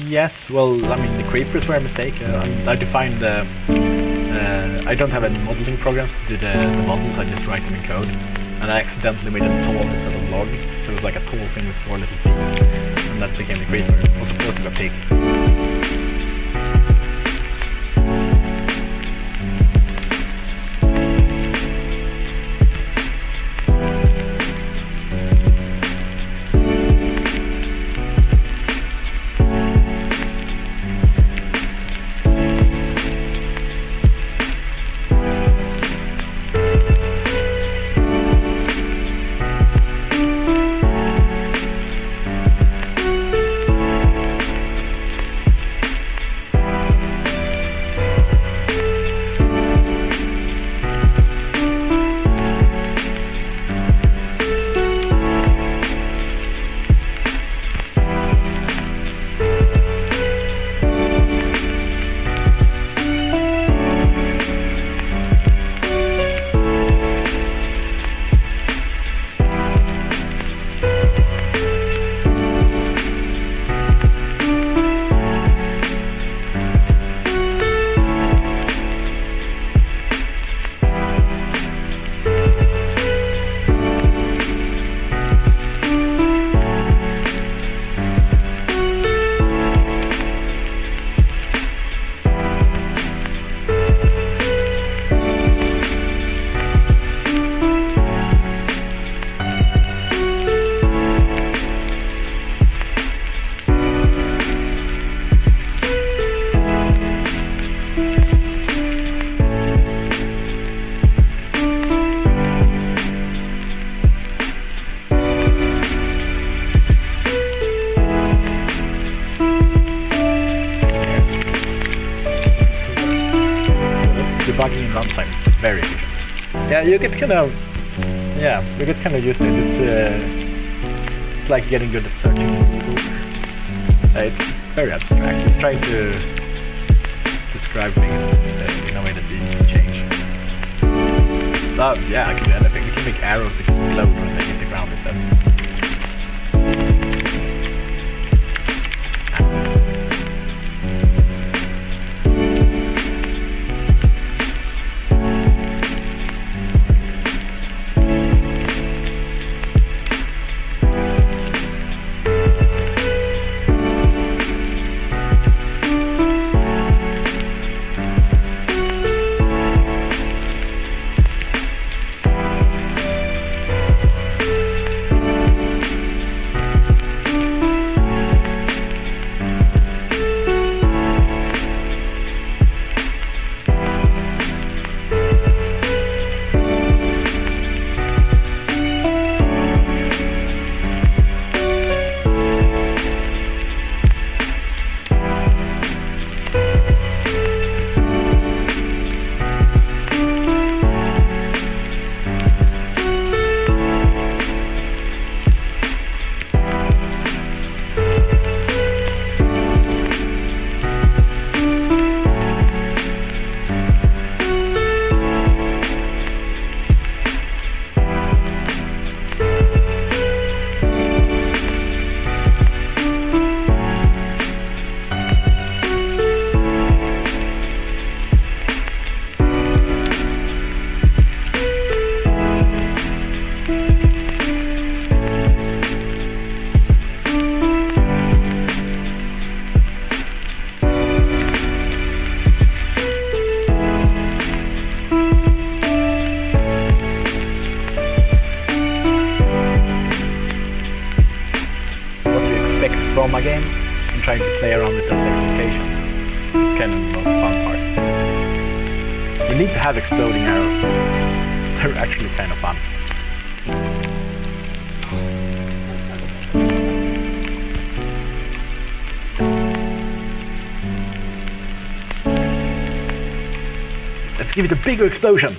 Yes, well, I mean, the creepers were a mistake. I defined the... I don't have any modeling programs to do the models, I just write them in code. And I accidentally made a tall instead of log, so it was like a tall thing with 4 little feet. And that became the creeper. It was supposed to be a pig. Yeah, you get kind of used to it. It's like getting good at searching. It's very abstract. It's trying to describe things in a way that's easy to change. Yeah, I can do anything. You can make arrows explode when they hit the ground instead. From a game and trying to play around with those expectations. It's kind of the most fun part. You need to have exploding arrows. They're actually kind of fun. Let's give it a bigger explosion.